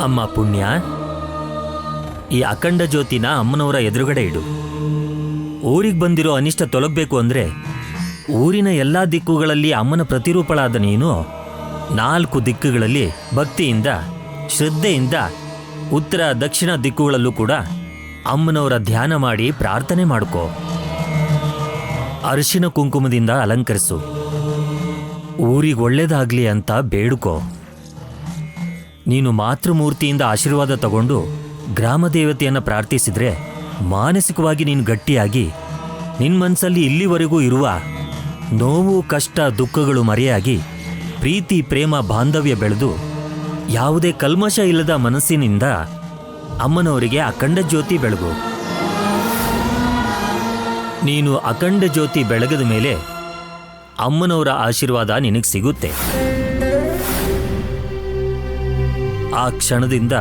ಅಮ್ಮ ಪುಣ್ಯ, ಈ ಅಖಂಡ ಜ್ಯೋತಿನ ಅಮ್ಮನವರ ಎದುರುಗಡೆ ಇಡು. ಊರಿಗೆ ಬಂದಿರೋ ಅನಿಷ್ಟ ತೊಲಗಬೇಕು ಅಂದರೆ ಊರಿನ ಎಲ್ಲ ದಿಕ್ಕುಗಳಲ್ಲಿ ಅಮ್ಮನ ಪ್ರತಿರೂಪಳಾದ ನೀನು 4 ದಿಕ್ಕುಗಳಲ್ಲಿ ಭಕ್ತಿಯಿಂದ ಶ್ರದ್ಧೆಯಿಂದ ಉತ್ತರ ದಕ್ಷಿಣ ದಿಕ್ಕುಗಳಲ್ಲೂ ಕೂಡ ಅಮ್ಮನವರ ಧ್ಯಾನ ಮಾಡಿ ಪ್ರಾರ್ಥನೆ ಮಾಡ್ಕೋ. ಅರಿಶಿನ ಕುಂಕುಮದಿಂದ ಅಲಂಕರಿಸು. ಊರಿಗೆ ಒಳ್ಳೇದಾಗ್ಲಿ ಅಂತ ಬೇಡ್ಕೋ. ನೀನು ಮಾತೃಮೂರ್ತಿಯಿಂದ ಆಶೀರ್ವಾದ ತಗೊಂಡು ಗ್ರಾಮ ದೇವತೆಯನ್ನು ಪ್ರಾರ್ಥಿಸಿದ್ರೆ ಮಾನಸಿಕವಾಗಿ ನೀನು ಗಟ್ಟಿಯಾಗಿ ನಿನ್ನ ಮನಸ್ಸಲ್ಲಿ ಇಲ್ಲಿವರೆಗೂ ಇರುವ ನೋವು ಕಷ್ಟ ದುಃಖಗಳು ಮರೆಯಾಗಿ ಪ್ರೀತಿ ಪ್ರೇಮ ಬಾಂಧವ್ಯ ಬೆಳೆದು ಯಾವುದೇ ಕಲ್ಮಶ ಇಲ್ಲದ ಮನಸ್ಸಿನಿಂದ ಅಮ್ಮನವರಿಗೆ ಅಖಂಡ ಜ್ಯೋತಿ ಬೆಳಗು. ನೀನು ಅಖಂಡ ಜ್ಯೋತಿ ಬೆಳಗದ ಮೇಲೆ ಅಮ್ಮನವರ ಆಶೀರ್ವಾದ ನಿನಗೆ ಸಿಗುತ್ತೆ. ಆ ಕ್ಷಣದಿಂದ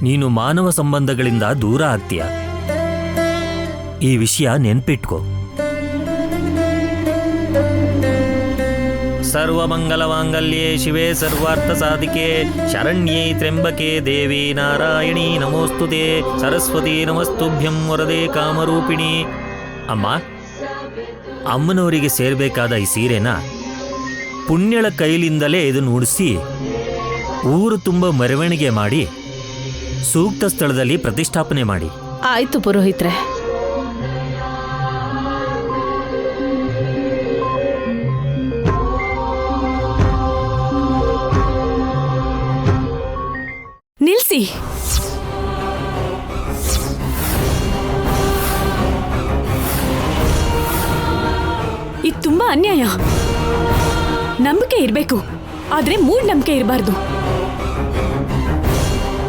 ನೀನು ಮಾನವ ಸಂಬಂಧಗಳಿಂದ ದೂರ ಆಗ್ತೀಯ. ಈ ವಿಷಯ ನೆನ್ಪಿಟ್ಕೋ. ಸರ್ವಮಂಗಲಮಾಂಗಲ್ಯೆ ಶಿವೆ ಸರ್ವಾರ್ಥ ಸಾಧಿಕೆ ಶರಣ್ಯೇ ತ್ರ್ಯಂಬಕೆ ದೇವಿ ನಾರಾಯಣಿ ನಮೋಸ್ತುತೆ ಸರಸ್ವತಿ ನಮಸ್ತುಭ್ಯಂ ವರದೆ ಕಾಮರೂಪಿಣಿ. ಅಮ್ಮ, ಅಮ್ಮನವರಿಗೆ ಸೇರಬೇಕಾದ ಈ ಸೀರೆನ ಪುಣ್ಯಳ ಕೈಲಿಂದಲೇ ಇದನ್ನು ಉಡಿಸಿ ಊರು ತುಂಬ ಮೆರವಣಿಗೆ ಮಾಡಿ ಸೂಕ್ತ ಸ್ಥಳದಲ್ಲಿ ಪ್ರತಿಷ್ಠಾಪನೆ ಮಾಡಿ. ಆಯ್ತು ಪುರೋಹಿತ್ರೆ. ನಿಲ್ಸಿ. ಇದು ತುಂಬಾ ಅನ್ಯಾಯ. ನಂಬಿಕೆ ಇರಬೇಕು, ಆದ್ರೆ ಮೂಢನಂಬಿಕೆ ಇರಬಾರ್ದು.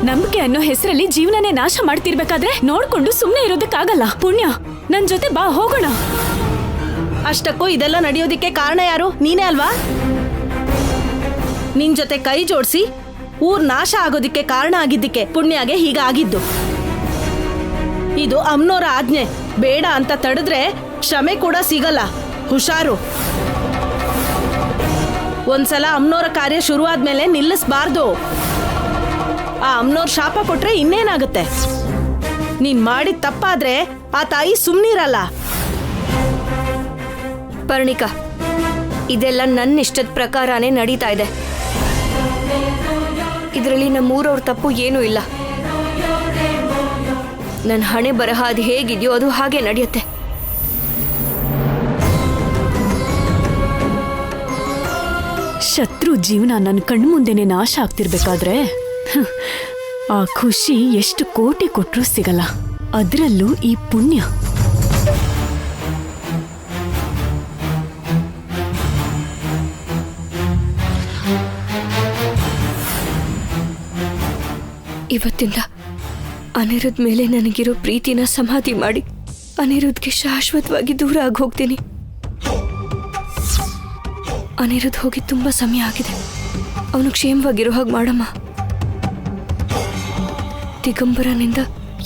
ನಂಬಿಕೆ ಅನ್ನೋ ಹೆಸರಲ್ಲಿ ಜೀವನನೇ ನಾಶ ಮಾಡ್ತಿರ್ಬೇಕಾದ್ರೆ ನೋಡ್ಕೊಂಡು ಸುಮ್ಮನೆ ಇರೋದಕ್ಕಾಗಲ್ಲ. ಪುಣ್ಯ, ನನ್ ಜೊತೆ ಬಾ, ಹೋಗೋಣ. ಅಷ್ಟಕ್ಕೂ ಇದೆಲ್ಲ ನಡೆಯೋದಿಕ್ಕೆ ಕಾರಣ ಯಾರು? ನೀನೇ ಅಲ್ವಾ? ನಿನ್ ಜೊತೆ ಕೈ ಜೋಡಿಸಿ ಊರ್ ನಾಶ ಆಗೋದಿಕ್ಕೆ ಕಾರಣ ಆಗಿದ್ದಕ್ಕೆ ಪುಣ್ಯಗೆ ಹೀಗಾಗಿದ್ದು. ಇದು ಅಮ್ಮನವರ ಆಜ್ಞೆ. ಬೇಡ ಅಂತ ತಡೆದ್ರೆ ಕ್ಷಮೆ ಕೂಡ ಸಿಗಲ್ಲ. ಹುಷಾರು. ಒಂದ್ಸಲ ಅಮ್ಮನವರ ಕಾರ್ಯ ಶುರುವಾದ್ಮೇಲೆ ನಿಲ್ಲಿಸಬಾರ್ದು. ಆ ಅಮ್ಮನವ್ರ ಶಾಪ ಕೊಟ್ರೆ ಇನ್ನೇನಾಗುತ್ತೆ? ನೀನ್ ಮಾಡಿದ ತಪ್ಪಾದ್ರೆ ಆ ತಾಯಿ ಸುಮ್ನಿರಲ್ಲ. ಪರ್ಣಿಕಾ, ಇದೆಲ್ಲ ನನ್ನ ಇಷ್ಟದ ಪ್ರಕಾರನೇ ನಡೀತಾ ಇದೆ. ಇದರಲ್ಲಿ ನಮ್ಮೂರವ್ರ ತಪ್ಪು ಏನೂ ಇಲ್ಲ. ನನ್ನ ಹಣೆ ಬರಹ ಅದು ಹೇಗಿದೆಯೋ ಅದು ಹಾಗೆ ನಡೆಯುತ್ತೆ. ಶತ್ರು ಜೀವನ ನನ್ನ ಕಣ್ಮುಂದೆನೆ ನಾಶ ಆಗ್ತಿರ್ಬೇಕಾದ್ರೆ ಆ ಖುಷಿ ಎಷ್ಟು ಕೋಟಿ ಕೊಟ್ರೂ ಸಿಗಲ್ಲ. ಅದರಲ್ಲೂ ಈ ಪುಣ್ಯ. ಇವತ್ತಿಂದ ಅನಿರುದ್ಧ ಮೇಲೆ ನನಗಿರೋ ಪ್ರೀತಿನ ಸಮಾಧಿ ಮಾಡಿ ಅನಿರುದ್ಧಗೆ ಶಾಶ್ವತವಾಗಿ ದೂರ ಆಗಿ ಹೋಗ್ತೀನಿ. ಅನಿರುದ್ಧ ಹೋಗಿ ತುಂಬಾ ಸಮಯ ಆಗಿದೆ. ಅವನು ಕ್ಷೇಮವಾಗಿರೋ ಹಾಗೆ ಮಾಡಮ್ಮ. ದಿಗಂಬರನಿಂದ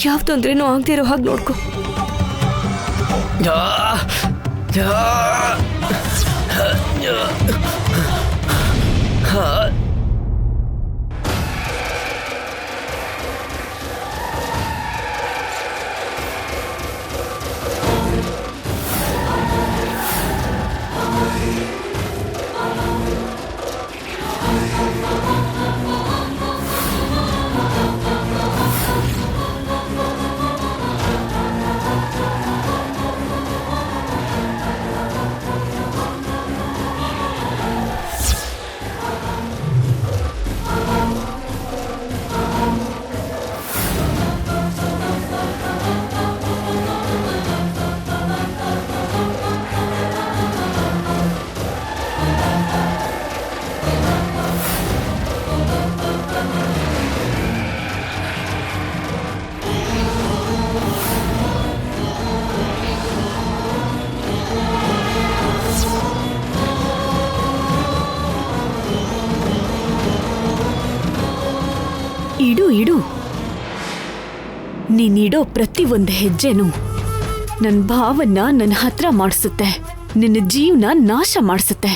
ಯಾವ ತೊಂದ್ರೆನೂ ಆಗದೆ ಇರೋ ಹಾಗೆ ನೋಡ್ಕೊ. ಇಡು. ನೀನಿಡೋ ಪ್ರತಿ ಒಂದು ಹೆಜ್ಜೆನೂ ನನ್ನ ಭಾವನ್ನ ನನ್ನ ಹತ್ರ ಮಾಡಿಸುತ್ತೆ, ನಿನ್ನ ಜೀವನ ನಾಶ ಮಾಡಿಸುತ್ತೆ.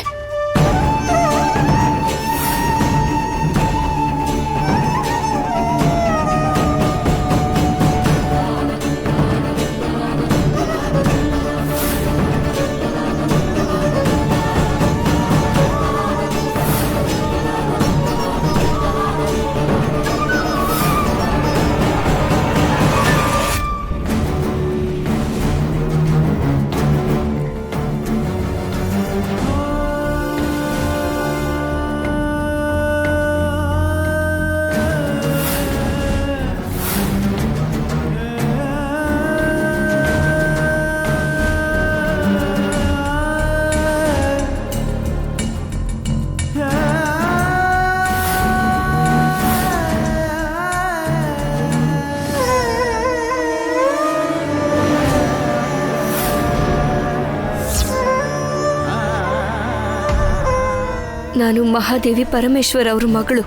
ನಾನು ಮಹಾದೇವಿ ಪರಮೇಶ್ವರ್ ಅವ್ರ ಮಗಳು.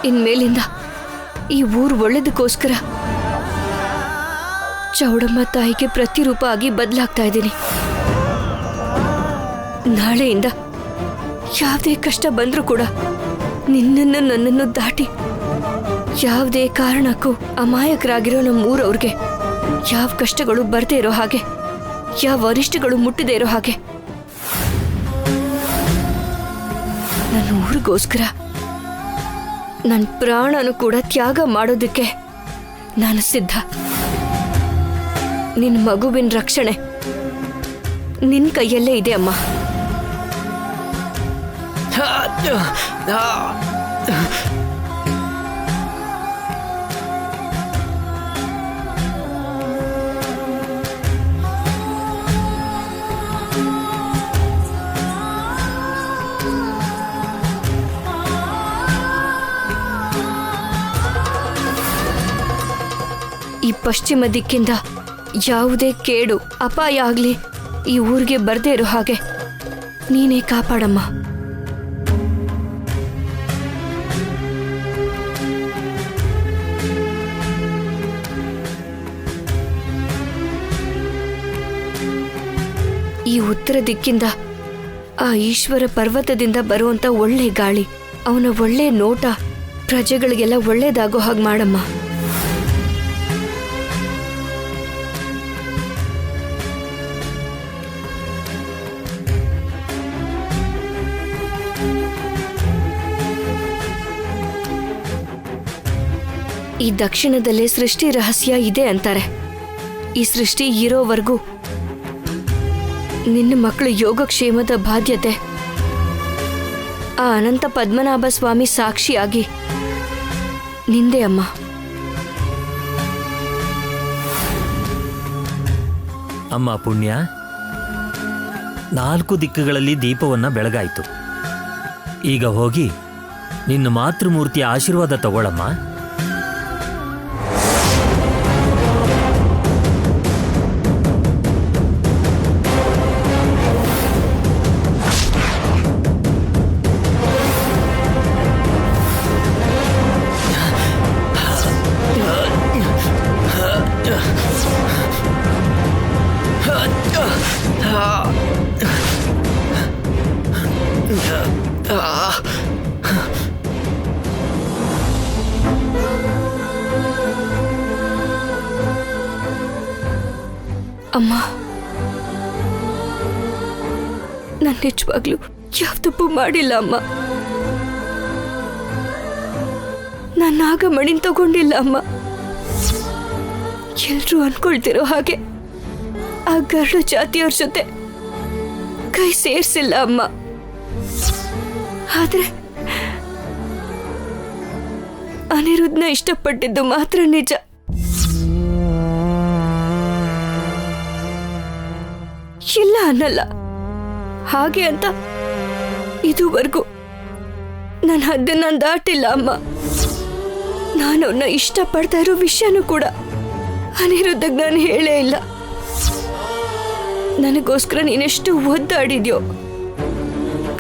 ಇನ್ಮೇಲಿಂದ ಈ ಊರು ಒಳ್ಳೇದಕ್ಕೋಸ್ಕರ ಚೌಡಮ್ಮ ತಾಯಿಗೆ ಪ್ರತಿರೂಪ ಆಗಿ ಬದಲಾಗ್ತಾ ಇದ್ದೀನಿ. ನಾಳೆಯಿಂದ ಯಾವುದೇ ಕಷ್ಟ ಬಂದ್ರೂ ಕೂಡ ನಿನ್ನನ್ನು ನನ್ನನ್ನು ದಾಟಿ ಯಾವುದೇ ಕಾರಣಕ್ಕೂ ಅಮಾಯಕರಾಗಿರೋ ನಮ್ಮ ಊರವ್ರಿಗೆ ಯಾವ ಕಷ್ಟಗಳು ಬರ್ದೇ ಇರೋ ಹಾಗೆ, ಯಾವ ಅರಿಷ್ಟಗಳು ಮುಟ್ಟದೇ ಇರೋ ಹಾಗೆ ನನ್ನ ಊರಿಗೋಸ್ಕರ ನನ್ನ ಪ್ರಾಣನು ಕೂಡ ತ್ಯಾಗ ಮಾಡೋದಕ್ಕೆ ನಾನು ಸಿದ್ಧ. ನಿನ್ನ ಮಗುವಿನ ರಕ್ಷಣೆ ನಿನ್ನ ಕೈಯಲ್ಲೇ ಇದೆ ಅಮ್ಮ. ಈ ಪಶ್ಚಿಮ ದಿಕ್ಕಿಂದ ಯಾವುದೇ ಕೇಡು ಅಪಾಯ ಆಗ್ಲಿ ಈ ಊರಿಗೆ ಬರ್ದೇ ಇರೋ ಹಾಗೆ ನೀನೇ ಕಾಪಾಡಮ್ಮ. ಈ ಉತ್ತರ ದಿಕ್ಕಿಂದ ಆ ಈಶ್ವರ ಪರ್ವತದಿಂದ ಬರುವಂತ ಒಳ್ಳೆ ಗಾಳಿ, ಅವನ ಒಳ್ಳೆ ನೋಟ ಪ್ರಜೆಗಳಿಗೆಲ್ಲ ಒಳ್ಳೇದಾಗೋ ಹಾಗೆ ಮಾಡಮ್ಮ. ಈ ದಕ್ಷಿಣದಲ್ಲೇ ಸೃಷ್ಟಿ ರಹಸ್ಯ ಇದೆ ಅಂತಾರೆ. ಈ ಸೃಷ್ಟಿ ಇರೋವರೆಗೂ ನಿನ್ನ ಮಕ್ಕಳು ಯೋಗಕ್ಷೇಮದ ಬಾಧ್ಯತೆ ಆ ಅನಂತ ಪದ್ಮನಾಭ ಸ್ವಾಮಿ ಸಾಕ್ಷಿಯಾಗಿ ನಿಂದೆ ಅಮ್ಮ. ಅಮ್ಮ ಪುಣ್ಯ, 4 ದಿಕ್ಕುಗಳಲ್ಲಿ ದೀಪವನ್ನ ಬೆಳಗಾಯಿತು. ಈಗ ಹೋಗಿ ನಿನ್ನ ಮಾತೃಮೂರ್ತಿಯ ಆಶೀರ್ವಾದ ತಗೊಳಮ್ಮ. ಅಮ್ಮ, ನಾನು ನಿಜವಾಗ್ಲೂ ಯಾವ ತಪ್ಪು ಮಾಡಿಲ್ಲ ಅಮ್ಮ. ನಾನು ನಾಗಮಣಿನ ತಗೊಂಡಿಲ್ಲ ಅಮ್ಮ. ಎಲ್ರೂ ಅನ್ಕೊಳ್ತಿರೋ ಹಾಗೆ ಆ ಗರಡು ಜಾತಿಯವ್ರ ಜೊತೆ ಕೈ ಸೇರ್ಸಿಲ್ಲ ಅಮ್ಮ. ಆದ್ರೆ ಅನಿರುದ್ಧನ ಇಷ್ಟಪಟ್ಟಿದ್ದು ಮಾತ್ರ ನಿಜ. ಇಲ್ಲ ಅನ್ನಲ್ಲ. ಹಾಗೆ ಅಂತ ಇದುವರೆಗೂ ನನ್ನ ಹದ್ದನ್ನ ದಾಟಿಲ್ಲ ಅಮ್ಮ. ನಾನು ಅವನ್ನ ಇಷ್ಟಪಡ್ತಾ ಇರೋ ವಿಷಯನೂ ಕೂಡ ಅನಿರುದ್ಧಗ್ ನಾನು ಹೇಳೇ ಇಲ್ಲ. ನನಗೋಸ್ಕರ ನೀನೆಷ್ಟು ಒದ್ದಾಡಿದ್ಯೋ,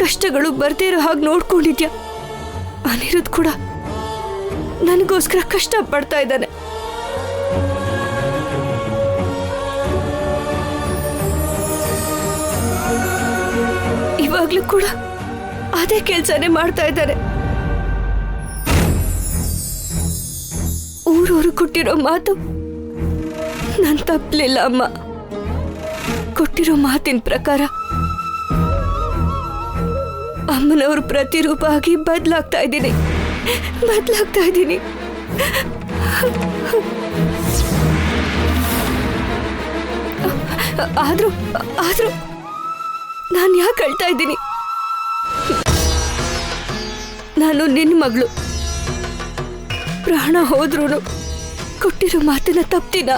ಕಷ್ಟಗಳು ಬರ್ದೇ ಇರೋ ಹಾಗೆ ನೋಡ್ಕೊಂಡಿದ್ಯಾ. ಅನಿರುದ್ಧ್ ಕೂಡ ನನಗೋಸ್ಕರ ಕಷ್ಟ ಪಡ್ತಾ ಇದ್ದಾನೆ. ಇವಾಗ್ಲೂ ಕೂಡ ಅದೇ ಕೆಲ್ಸನೇ ಮಾಡ್ತಾ ಇದ್ದಾರೆ. ಊರವರು ಕೊಟ್ಟಿರೋ ಮಾತು ನಾನು ತಪ್ಪಲಿಲ್ಲ ಅಮ್ಮ. ಕೊಟ್ಟಿರೋ ಮಾತಿನ ಪ್ರಕಾರ ಅಮ್ಮನವ್ರ ಪ್ರತಿರೂಪ ಆಗಿ ಬದಲಾಗ್ತಾ ಇದ್ದೀನಿ. ಆದ್ರೂ ನಾನು ಯಾಕೆ ಅಳ್ತಾ ಇದ್ದೀನಿ? ನಾನು ನಿನ್ನ ಮಗಳು. ಪ್ರಾಣ ಹೋದ್ರೂ ಕೊಟ್ಟಿರೋ ಮಾತನ್ನ ತಪ್ತೀನ?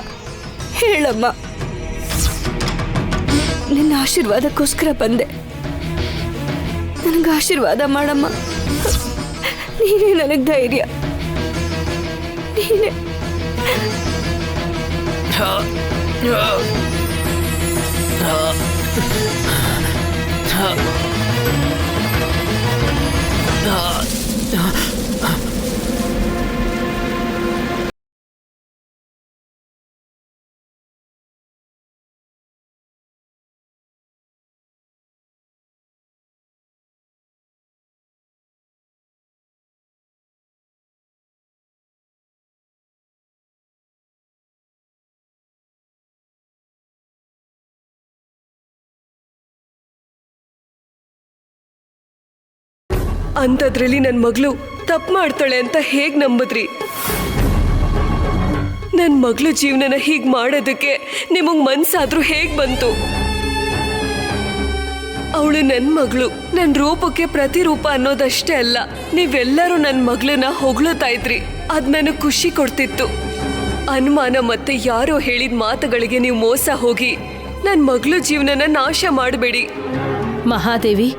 ಹೇಳಮ್ಮ. ನಿನ್ನ ಆಶೀರ್ವಾದಕ್ಕೋಸ್ಕರ ಬಂದೆ. ನನಗೆ ಆಶೀರ್ವಾದ ಮಾಡಮ್ಮ. ನೀನೇ ನನಗೆ ಧೈರ್ಯ. ನೀನೇ ಅಂಥದ್ರಲ್ಲಿ ನನ್ನ ಮಗಳು ತಪ್ಪು ಮಾಡ್ತಾಳೆ ಅಂತ ಹೇಗ್ ನಂಬಿದ್ರಿ? ನನ್ನ ಮಗಳು ಜೀವನನ ಹೀಗ್ ಮಾಡೋದಕ್ಕೆ ನಿಮಗ್ ಮನ್ಸಾದ್ರೂ ಹೇಗ್ ಬಂತು? ಅವಳು ನನ್ನ ಮಗಳು, ನನ್ನ ರೂಪಕ್ಕೆ ಪ್ರತಿರೂಪ ಅನ್ನೋದಷ್ಟೇ ಅಲ್ಲ, ನೀವೆಲ್ಲರೂ ನನ್ನ ಮಗಳನ್ನ ಹೊಗಳುತ್ತಾ ಇದ್ರಿ. ಅದ್ ನನಗೆ ಖುಷಿ ಕೊಡ್ತಿತ್ತು. ಅನುಮಾನ ಮತ್ತೆ ಯಾರೋ ಹೇಳಿದ ಮಾತುಗಳಿಗೆ ನೀವು ಮೋಸ ಹೋಗಿ ನನ್ನ ಮಗಳು ಜೀವನನ ನಾಶ ಮಾಡಬೇಡಿ. ಮಹಾದೇವಿ,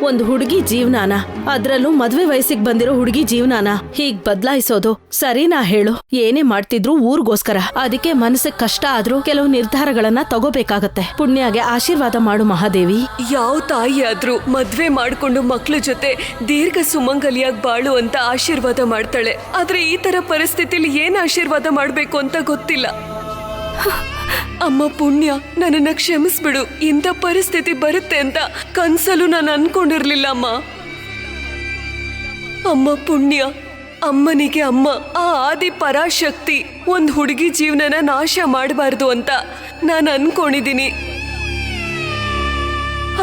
ಒಂದು ಹುಡುಗಿ ಜೀವನಾನ, ಅದ್ರಲ್ಲೂ ಮದ್ವೆ ವಯಸ್ಸಿಗೆ ಬಂದಿರೋ ಹುಡುಗಿ ಜೀವನಾನ ಹೀಗ್ ಬದಲಾಯಿಸೋದು ಸರಿನಾ ಹೇಳು? ಏನೇ ಮಾಡ್ತಿದ್ರು ಊರ್ಗೋಸ್ಕರ. ಅದಕ್ಕೆ ಮನಸ್ಸಿಗೆ ಕಷ್ಟ ಆದ್ರೂ ಕೆಲವು ನಿರ್ಧಾರಗಳನ್ನ ತಗೋಬೇಕಾಗತ್ತೆ. ಪುಣ್ಯಗೆ ಆಶೀರ್ವಾದ ಮಾಡು ಮಹಾದೇವಿ. ಯಾವ ತಾಯಿ ಆದ್ರೂ ಮದ್ವೆ ಮಾಡ್ಕೊಂಡು ಮಕ್ಳ ಜೊತೆ ದೀರ್ಘ ಸುಮಂಗಲಿಯಾಗಿ ಬಾಳು ಅಂತ ಆಶೀರ್ವಾದ ಮಾಡ್ತಾಳೆ. ಆದ್ರೆ ಈ ತರ ಪರಿಸ್ಥಿತಿಲಿ ಏನ್ ಆಶೀರ್ವಾದ ಮಾಡ್ಬೇಕು ಅಂತ ಗೊತ್ತಿಲ್ಲ. ಅಮ್ಮ ಪುಣ್ಯ, ನನ್ನನ್ನ ಕ್ಷಮಿಸ್ಬಿಡು. ಇಂಥ ಪರಿಸ್ಥಿತಿ ಬರುತ್ತೆ ಅಂತ ಕನ್ಸಲು ನಾನು ಅನ್ಕೊಂಡಿರ್ಲಿಲ್ಲ ಅಮ್ಮ. ಅಮ್ಮ ಪುಣ್ಯ, ಅಮ್ಮನಿಗೆ ಅಮ್ಮ, ಆ ಆದಿ ಪರಾಶಕ್ತಿ ಒಂದ್ ಹುಡುಗಿ ಜೀವನನ ನಾಶ ಮಾಡಬಾರ್ದು ಅಂತ ನಾನು ಅನ್ಕೊಂಡಿದ್ದೀನಿ.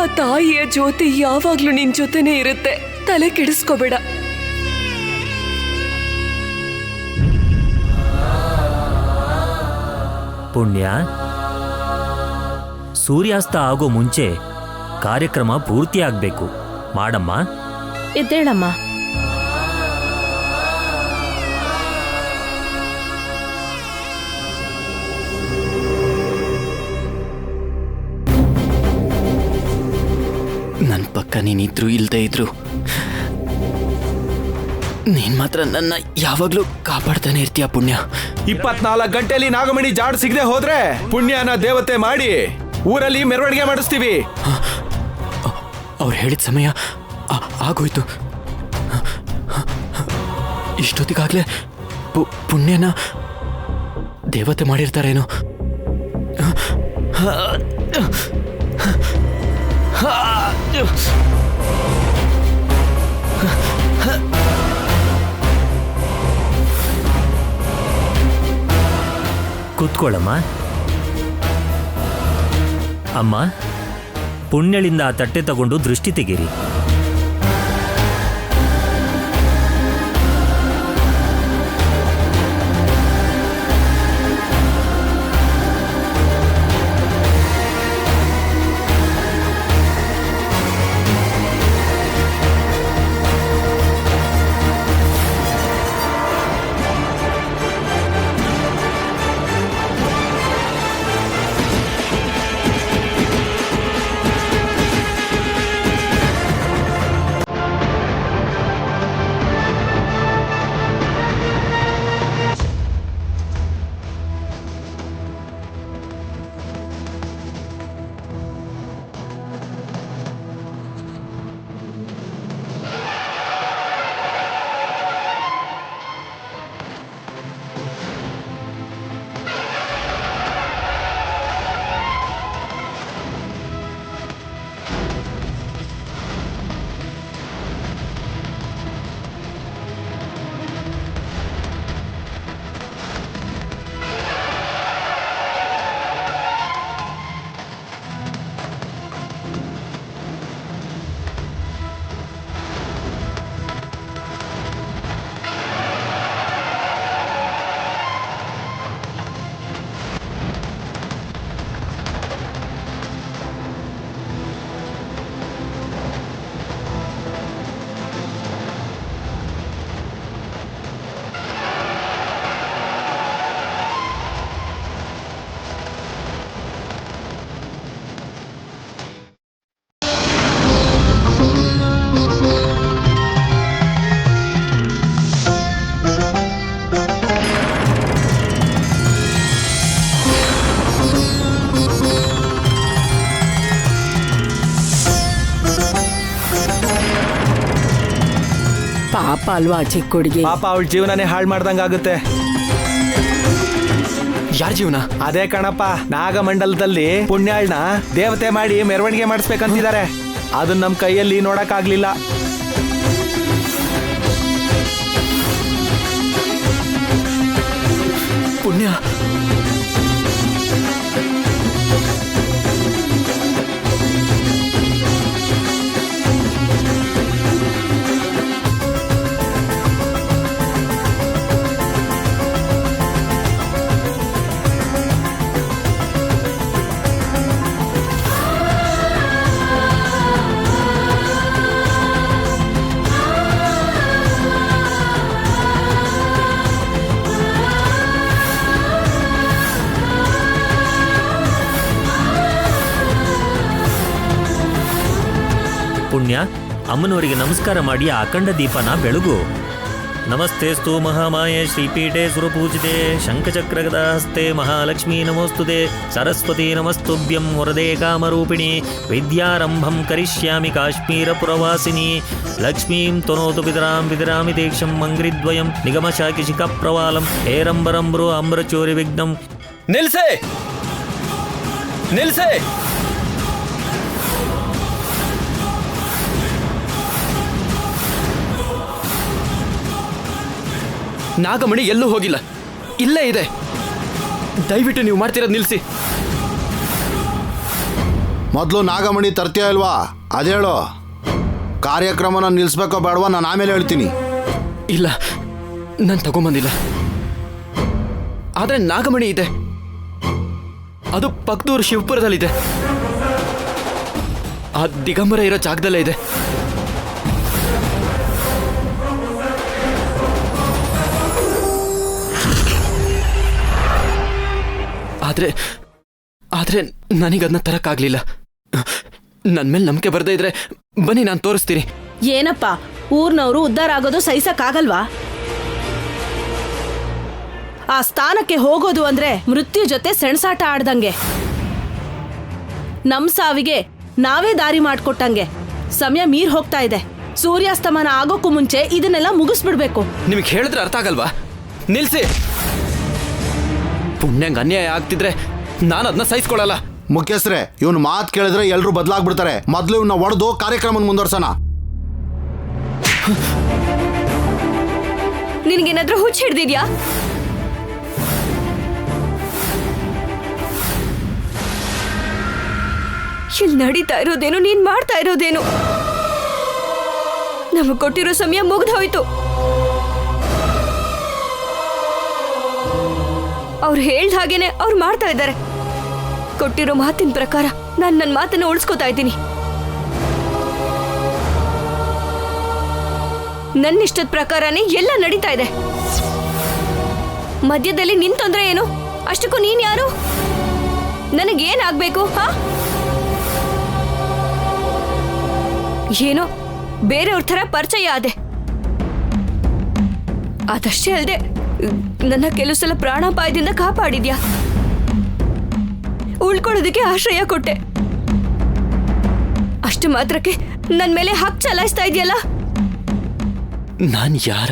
ಆ ತಾಯಿಯ ಜ್ಯೋತಿ ಯಾವಾಗ್ಲೂ ನಿನ್ ಜೊತೆನೇ ಇರುತ್ತೆ, ತಲೆ ಕೆಡಿಸ್ಕೋಬೇಡ. ಪುಣ್ಯ, ಸೂರ್ಯಾಸ್ತ ಆಗೋ ಮುಂಚೆ ಕಾರ್ಯಕ್ರಮ ಪೂರ್ತಿ ಆಗ್ಬೇಕು. ಮಾಡಮ್ಮ. ಎದ್ದೇಳಮ್ಮ. ನನ್ನ ಪಕ್ಕ ನೀನಿದ್ರು ಇಲ್ದೇ ಇದ್ರು ನೀನ್ ಮಾತ್ರ ನನ್ನ ಯಾವಾಗ್ಲೂ ಕಾಪಾಡ್ತಾನೆ ಇರ್ತೀಯ ಪುಣ್ಯ. 24 ಗಂಟೆಯಲ್ಲಿ ನಾಗಮಣಿ ಜಾಡ್ ಸಿಗದೆ ಹೋದ್ರೆ ಪುಣ್ಯನ ದೇವತೆ ಮಾಡಿ ಊರಲ್ಲಿ ಮೆರವಣಿಗೆ ಮಾಡಿಸ್ತೀವಿ. ಅವ್ರು ಹೇಳಿದ ಸಮಯ ಆಗೋಯ್ತು. ಇಷ್ಟೊತ್ತಿಗಾಗ್ಲೇ ಪುಣ್ಯನ ದೇವತೆ ಮಾಡಿರ್ತಾರೇನು? ಕೂತ್ಕೊಳ್ಳಮ್ಮ. ಅಮ್ಮ, ಪುಣ್ಯಳಿಂದ ಆ ತಟ್ಟೆ ತಗೊಂಡು ದೃಷ್ಟಿ ತೆಗೀರಿ. ಪಾಪ ಅಲ್ವಾ ಆ ಚಿಕ್ಕ ಹುಡುಗಿ. ಪಾಪ ಅವಳ ಜೀವನನೇ ಹಾಳು ಮಾಡ್ದಂಗಾಗುತ್ತೆ. ಯಾರ ಜೀವನ? ಅದೇ ಕಣಪ್ಪ, ನಾಗಮಂಡಲದಲ್ಲಿ ಪುಣ್ಯಾಳ್ನ ದೇವತೆ ಮಾಡಿ ಮೆರವಣಿಗೆ ಮಾಡಿಸ್ಬೇಕಂತಿದ್ದಾರೆ. ಅದನ್ನ ನಮ್ ಕೈಯಲ್ಲಿ ನೋಡಕ್ಕಾಗ್ಲಿಲ್ಲ. ಪುಣ್ಯ ಪುಣ್ಯ, ಅಮ್ಮನವರಿಗೆ ನಮಸ್ಕಾರ ಮಾಡಿ ಆ ಅಖಂಡ ದೀಪನ ಬೆಳಗು. ನಮಸ್ತೆಸ್ತು ಮಹಾಮಾಯೆ ಶ್ರೀಪೀಠೆ ಸುರಪೂಜಿತೆ ಶಂಖಚಕ್ರಗದಾಹಸ್ತೆ ಮಹಾಲಕ್ಷ್ಮೀ ನಮೋಸ್ತುತೆ ಸರಸ್ವತಿ ನಮಸ್ತುಭ್ಯಂ ವರದೆ ಕಾಮರೂಪಿಣಿ ವಿದ್ಯಾರಂಭಂ ಕರಿಷ್ಯಾಮಿ ಕಾಶ್ಮೀರಪುರವಾಸಿನಿ ಲಕ್ಷ್ಮೀಂ ತನೋತು ಬಿದರಾಂ ಬಿದರಾಮಿ ದೇಕ್ಷಂ ಮಂಗ್ರಿದ್ವಯಂ ನಿಗಮಶಾಕಿಶಿಖ ಪ್ರವಾಲಂ ಹೇರಂಬರಂಬ್ರು ಅಮ್ರಚೋರಿ ವಿಘ್ನಂ. ನಿಲ್ಸೆ ನಿಲ್ಸೆ. ನಾಗಮಣಿ ಎಲ್ಲೂ ಹೋಗಿಲ್ಲ, ಇಲ್ಲೇ ಇದೆ. ದಯವಿಟ್ಟು ನೀವು ಮಾಡ್ತಿರೋದು ನಿಲ್ಸಿ. ಮೊದಲು ನಾಗಮಣಿ ತರ್ತೀಯ ಇಲ್ವಾ ಅದೇಳು. ಕಾರ್ಯಕ್ರಮನ ನಿಲ್ಲಿಸ್ಬೇಕೋ ಬೇಡವಾ ನಾನು ಆಮೇಲೆ ಹೇಳ್ತೀನಿ. ಇಲ್ಲ, ನಾನು ತಗೊಂಬಂದಿಲ್ಲ. ಆದ್ರೆ ನಾಗಮಣಿ ಇದೆ, ಅದು ಪಕ್ಕದೂರು ಶಿವಪುರದಲ್ಲಿದೆ. ಆ ದಿಗಂಬರ ಇರೋ ಜಾಗದಲ್ಲೇ ಇದೆ. ಆದ್ರೆ ನನಗದನ್ನ ತರಕ್ಕಾಗ್ಲಿಲ್ಲ. ನನ್ನ ಮೇಲೆ ನಂಬಿಕೆ ಬರ್ದೇ ಇದ್ರೆ ಬನ್ನಿ, ನಾನು ತೋರಿಸ್ತೀನಿ. ಏನಪ್ಪ, ಊರ್ನವರು ಉದ್ಧಾರ ಆಗೋದು ಸಹಿಸಕ್ಕಾಗಲ್ವಾ? ಆ ಸ್ಥಾನಕ್ಕೆ ಹೋಗೋದು ಅಂದ್ರೆ ಮೃತ್ಯು ಜೊತೆ ಸೆಣಸಾಟ ಆಡ್ದಂಗೆ. ನಮ್ ಸಾವಿಗೆ ನಾವೇ ದಾರಿ ಮಾಡ್ಕೊಟ್ಟಂಗೆ. ಸಮಯ ಮೀರ್ ಹೋಗ್ತಾ ಇದೆ. ಸೂರ್ಯಾಸ್ತಮನ ಆಗೋಕ್ಕೂ ಮುಂಚೆ ಇದನ್ನೆಲ್ಲ ಮುಗಿಸ್ಬಿಡ್ಬೇಕು. ನಿಮಗೆ ಹೇಳಿದ್ರೆ ಅರ್ಥ ಆಗಲ್ವಾ? ನಿಲ್ಸಿ. ಪುಣ್ಯಂಗ್ ಅನ್ಯಾಯ ಆಗ್ತಿದ್ರೆ ನಾನು ಅದನ್ನ ಸಹಿಸ್ಕೊಳ್ಳಲ್ಲ. ಮುಖ್ಯಸ್ಥರೇ, ಇವನ್ ಮಾತು ಕೇಳಿದ್ರೆ ಎಲ್ರು ಬದಲಾಗ್ಬಿಡ್ತಾರೆ. ಮೊದಲು ಇವನ್ನ ಒಡೆದು ಕಾರ್ಯಕ್ರಮ ಮುಂದುವರ್ಸೋಣ. ನಿನಗೇನಾದ್ರೂ ಹುಚ್ಚ ಹಿಡ್ದಿದ್ಯಾ? ಇಲ್ಲಿ ನಡೀತಾ ಇರೋದೇನು, ನೀನ್ ಮಾಡ್ತಾ ಇರೋದೇನು? ನಮಗ್ ಕೊಟ್ಟಿರೋ ಸಮಯ ಮುಗ್ದು ಹೋಯ್ತು. ಅವ್ರು ಹೇಳ್ದ ಹಾಗೇನೆ ಅವ್ರು ಮಾಡ್ತಾ ಇದ್ದಾರೆ. ಕೊಟ್ಟಿರೋ ಮಾತಿನ ಪ್ರಕಾರ ನಾನು ನನ್ನ ಮಾತನ್ನು ಉಳಿಸ್ಕೋತಾ ಇದ್ದೀನಿ. ನನ್ನ ಇಷ್ಟದ ಪ್ರಕಾರನೇ ಎಲ್ಲ ನಡೀತಾ ಇದೆ. ಮಧ್ಯದಲ್ಲಿ ನಿನ್ ತೊಂದ್ರೆ ಏನು? ಅಷ್ಟಕ್ಕೂ ನೀನ್ ಯಾರು? ನನಗೇನಾಗ್ಬೇಕು? ಏನೋ ಬೇರೆಯವ್ರ ಥರ ಪರಿಚಯ ಆದೆ. ಅದಷ್ಟೇ ಅಲ್ಲದೆ ನನ್ನ ಕೆಲವು ಸಲ ಪ್ರಾಣಾಪಾಯದಿಂದ ಕಾಪಾಡಿದ್ಯಾ. ಉಳ್ಕೊಳ್ಳೋದಕ್ಕೆ ಆಶ್ರಯ ಕೊಟ್ಟೆ. ಅಷ್ಟು ಮಾತ್ರಕ್ಕೆ ನನ್ನ ಮೇಲೆ ಹಕ್ಕು ಚಲಾಯಿಸ್ತಾ ಇದೆಯಲ್ಲ. ನಾನು ಯಾರ?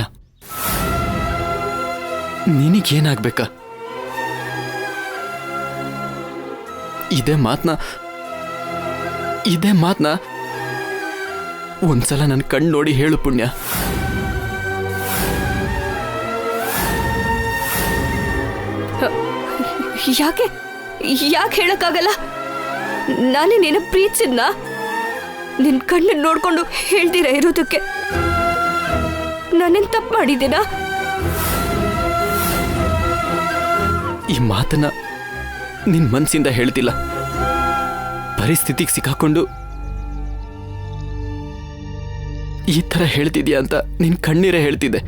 ನಿನಗೇನಾಗ್ಬೇಕಾ? ಇದೇ ಮಾತ್ನ ಒಂದ್ಸಲ ನನ್ನ ಕಣ್ಣು ನೋಡಿ ಹೇಳು ಪುಣ್ಯ. ಯಾಕೆ ಹೇಳಕ್ಕಾಗಲ್ಲ? ನಾನೇ ನಿನ್ನ ಪ್ರೀತಿಸಿದ್ನ ನಿನ್ ಕಣ್ಣು ನೋಡ್ಕೊಂಡು ಹೇಳ್ದಿರ ಇರೋದಕ್ಕೆ ನಾನೇನ್ ತಪ್ಪು ಮಾಡಿದ್ದೀನ? ಈ ಮಾತನ್ನ ನಿನ್ ಮನ್ಸಿಂದ ಹೇಳ್ತಿಲ್ಲ, ಪರಿಸ್ಥಿತಿಗೆ ಸಿಕ್ಕಾಕೊಂಡು ಈ ತರ ಹೇಳ್ತಿದ್ಯಾ ಅಂತ ನಿನ್ ಕಣ್ಣೀರೇ ಹೇಳ್ತಿದ್ದೆ.